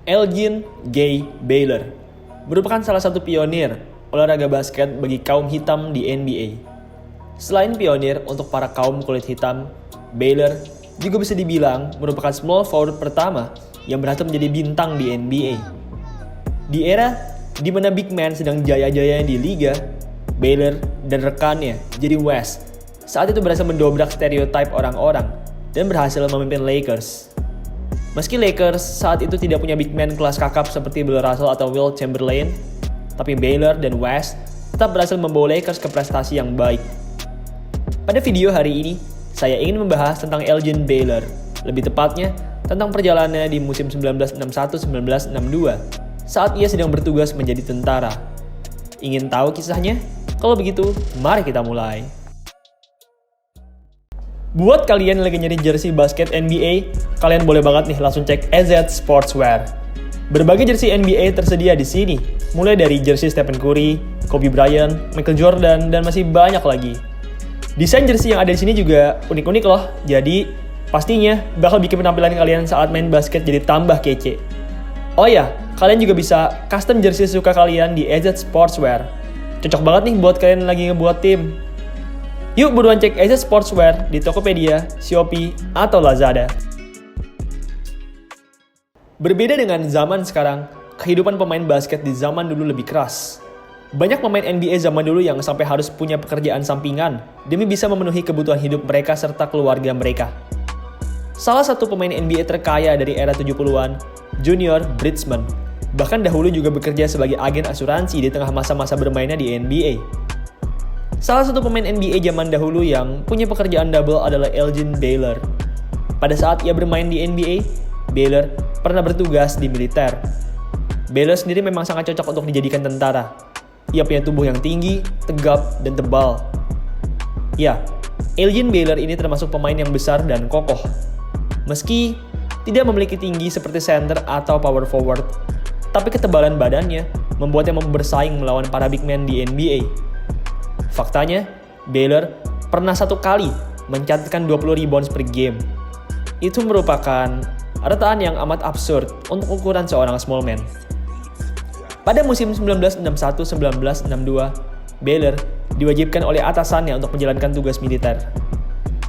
Elgin Gay Baylor merupakan salah satu pionir olahraga basket bagi kaum hitam di NBA. Selain pionir untuk para kaum kulit hitam, Baylor juga bisa dibilang merupakan small forward pertama yang berhasil menjadi bintang di NBA. Di era di mana big man sedang jaya-jayanya di liga, Baylor dan rekannya, Jerry West, saat itu berhasil mendobrak stereotip orang-orang dan berhasil memimpin Lakers. Meski Lakers saat itu tidak punya big man kelas kakap seperti Bill Russell atau Wilt Chamberlain, tapi Baylor dan West tetap berhasil membawa Lakers ke prestasi yang baik. Pada video hari ini, saya ingin membahas tentang Elgin Baylor, lebih tepatnya tentang perjalanannya di musim 1961-1962 saat ia sedang bertugas menjadi tentara. Ingin tahu kisahnya? Kalau begitu, mari kita mulai. Buat kalian yang lagi nyari jersey basket NBA, kalian boleh banget nih langsung cek AZ Sportswear. Berbagai jersey NBA tersedia di sini, mulai dari jersey Stephen Curry, Kobe Bryant, Michael Jordan, dan masih banyak lagi. Desain jersey yang ada di sini juga unik-unik loh, jadi pastinya bakal bikin penampilan kalian saat main basket jadi tambah kece. Oh ya, kalian juga bisa custom jersey suka kalian di AZ Sportswear. Cocok banget nih buat kalian yang lagi ngebuat tim. Yuk buruan cek AZ Sportswear di Tokopedia, Shopee, atau Lazada. Berbeda dengan zaman sekarang, kehidupan pemain basket di zaman dulu lebih keras. Banyak pemain NBA zaman dulu yang sampai harus punya pekerjaan sampingan demi bisa memenuhi kebutuhan hidup mereka serta keluarga mereka. Salah satu pemain NBA terkaya dari era 70-an, Junior Bridgeman, bahkan dahulu juga bekerja sebagai agen asuransi di tengah masa-masa bermainnya di NBA. Salah satu pemain NBA zaman dahulu yang punya pekerjaan double adalah Elgin Baylor. Pada saat ia bermain di NBA, Baylor pernah bertugas di militer. Baylor sendiri memang sangat cocok untuk dijadikan tentara. Ia punya tubuh yang tinggi, tegap, dan tebal. Ya, Elgin Baylor ini termasuk pemain yang besar dan kokoh. Meski tidak memiliki tinggi seperti center atau power forward, tapi ketebalan badannya membuatnya mampu bersaing melawan para big man di NBA. Faktanya, Baylor pernah satu kali mencatatkan 20 rebounds per game. Itu merupakan rataan yang amat absurd untuk ukuran seorang small man. Pada musim 1961-1962, Baylor diwajibkan oleh atasannya untuk menjalankan tugas militer.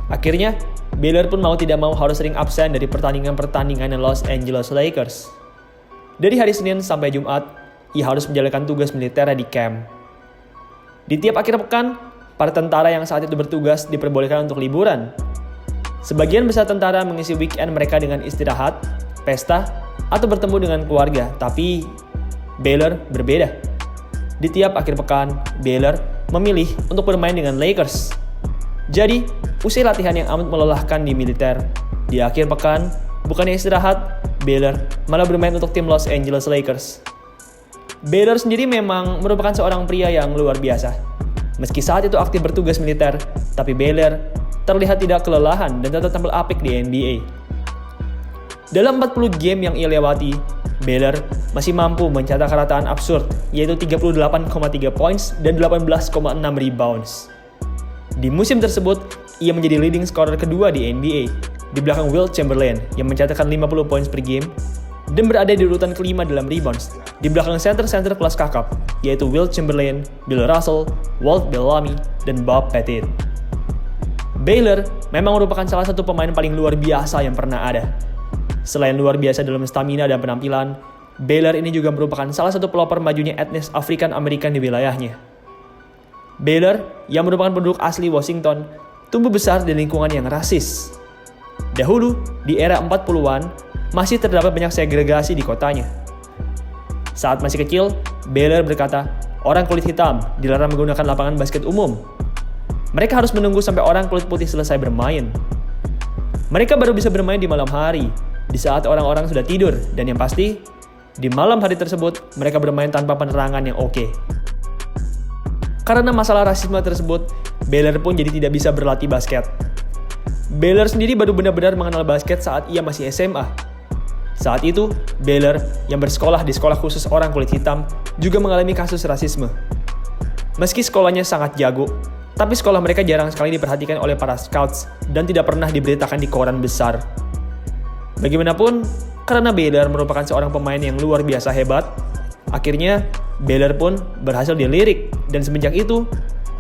Akhirnya, Baylor pun mau tidak mau harus sering absen dari pertandingan-pertandingan Los Angeles Lakers. Dari hari Senin sampai Jumat, ia harus menjalankan tugas militer di camp. Di tiap akhir pekan, para tentara yang saat itu bertugas diperbolehkan untuk liburan. Sebagian besar tentara mengisi weekend mereka dengan istirahat, pesta, atau bertemu dengan keluarga, tapi Baylor berbeda. Di tiap akhir pekan, Baylor memilih untuk bermain dengan Lakers. Jadi, usai latihan yang amat melelahkan di militer, di akhir pekan, bukannya istirahat, Baylor malah bermain untuk tim Los Angeles Lakers. Baylor sendiri memang merupakan seorang pria yang luar biasa. Meski saat itu aktif bertugas militer, tapi Baylor terlihat tidak kelelahan dan tetap tampil apik di NBA. Dalam 40 game yang ia lewati, Baylor masih mampu mencetak rataan absurd, yaitu 38,3 points dan 18,6 rebounds. Di musim tersebut, ia menjadi leading scorer kedua di NBA, di belakang Wilt Chamberlain yang mencatatkan 50 points per game, dan berada di urutan kelima dalam rebounds, di belakang center-center kelas kakap, yaitu Wilt Chamberlain, Bill Russell, Walt Bellamy, dan Bob Pettit. Baylor memang merupakan salah satu pemain paling luar biasa yang pernah ada. Selain luar biasa dalam stamina dan penampilan, Baylor ini juga merupakan salah satu pelopor majunya etnis African American di wilayahnya. Baylor, yang merupakan penduduk asli Washington, tumbuh besar di lingkungan yang rasis. Dahulu, di era 40-an, masih terdapat banyak segregasi di kotanya. Saat masih kecil, Baylor berkata, orang kulit hitam dilarang menggunakan lapangan basket umum. Mereka harus menunggu sampai orang kulit putih selesai bermain. Mereka baru bisa bermain di malam hari, di saat orang-orang sudah tidur, dan yang pasti, di malam hari tersebut, mereka bermain tanpa penerangan yang oke. Karena masalah rasisme tersebut, Baylor pun jadi tidak bisa berlatih basket. Baylor sendiri baru benar-benar mengenal basket saat ia masih SMA. Saat itu, Baylor yang bersekolah di sekolah khusus orang kulit hitam juga mengalami kasus rasisme. Meski sekolahnya sangat jago, tapi sekolah mereka jarang sekali diperhatikan oleh para scouts dan tidak pernah diberitakan di koran besar. Bagaimanapun, karena Baylor merupakan seorang pemain yang luar biasa hebat, akhirnya Baylor pun berhasil dilirik, dan semenjak itu,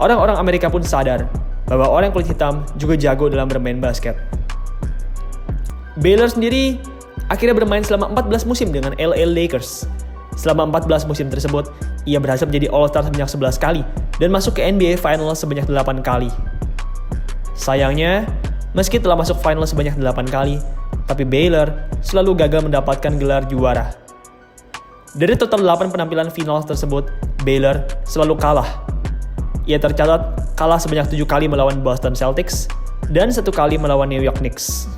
orang-orang Amerika pun sadar bahwa orang kulit hitam juga jago dalam bermain basket. Baylor sendiri akhirnya bermain selama 14 musim dengan LA Lakers. Selama 14 musim tersebut, ia berhasil menjadi All-Star sebanyak 11 kali dan masuk ke NBA Finals sebanyak 8 kali. Sayangnya, meski telah masuk final sebanyak 8 kali, tapi Baylor selalu gagal mendapatkan gelar juara. Dari total 8 penampilan final tersebut, Baylor selalu kalah. Ia tercatat kalah sebanyak 7 kali melawan Boston Celtics dan 1 kali melawan New York Knicks.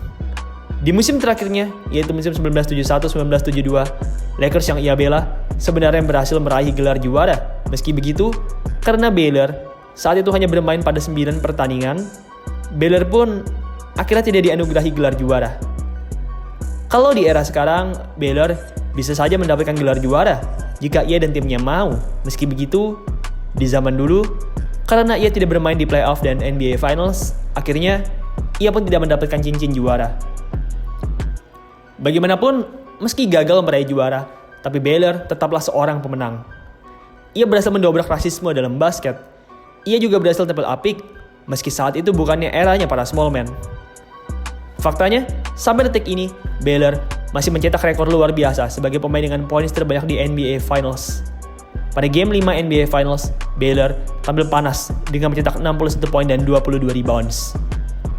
Di musim terakhirnya, yaitu musim 1971-1972, Lakers yang ia bela sebenarnya berhasil meraih gelar juara. Meski begitu, karena Baylor saat itu hanya bermain pada 9 pertandingan, Baylor pun akhirnya tidak dianugerahi gelar juara. Kalau di era sekarang, Baylor bisa saja mendapatkan gelar juara jika ia dan timnya mau. Meski begitu, di zaman dulu, karena ia tidak bermain di playoff dan NBA Finals, akhirnya ia pun tidak mendapatkan cincin juara. Bagaimanapun, meski gagal meraih juara, tapi Baylor tetaplah seorang pemenang. Ia berhasil mendobrak rasisme dalam basket. Ia juga berhasil tampil apik, meski saat itu bukannya eranya para small man. Faktanya, sampai detik ini, Baylor masih mencetak rekor luar biasa sebagai pemain dengan poin terbanyak di NBA Finals. Pada game 5 NBA Finals, Baylor tampil panas dengan mencetak 61 poin dan 22 rebounds.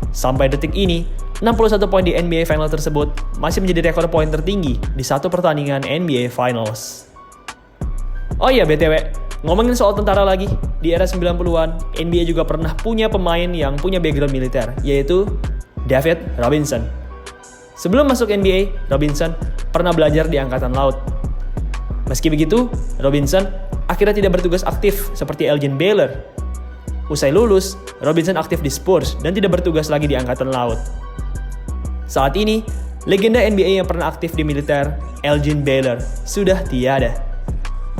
Sampai detik ini, 61 poin di NBA Finals tersebut masih menjadi rekor poin tertinggi di satu pertandingan NBA Finals. Oh iya BTW, ngomongin soal tentara lagi, di era 90-an, NBA juga pernah punya pemain yang punya background militer, yaitu David Robinson. Sebelum masuk NBA, Robinson pernah belajar di Angkatan Laut. Meski begitu, Robinson akhirnya tidak bertugas aktif seperti Elgin Baylor. Usai lulus, Robinson aktif di Spurs dan tidak bertugas lagi di Angkatan Laut. Saat ini, legenda NBA yang pernah aktif di militer, Elgin Baylor, sudah tiada.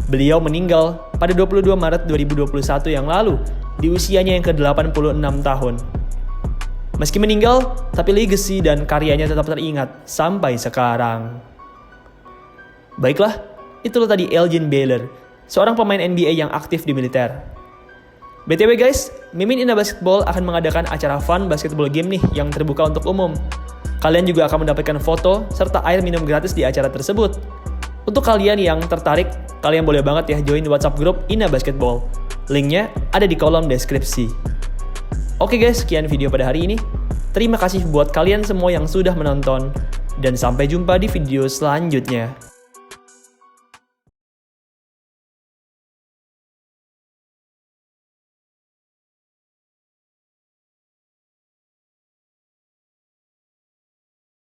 Beliau meninggal pada 22 Maret 2021 yang lalu, di usianya yang ke-86 tahun. Meski meninggal, tapi legacy dan karyanya tetap teringat sampai sekarang. Baiklah, itulah tadi Elgin Baylor, seorang pemain NBA yang aktif di militer. BTW guys, Mimin Indah Basketball akan mengadakan acara fun basketball game nih yang terbuka untuk umum. Kalian juga akan mendapatkan foto serta air minum gratis di acara tersebut. Untuk kalian yang tertarik, kalian boleh banget ya join WhatsApp grup Indah Basketball. Linknya ada di kolom deskripsi. Oke guys, sekian video pada hari ini. Terima kasih buat kalian semua yang sudah menonton. Dan sampai jumpa di video selanjutnya.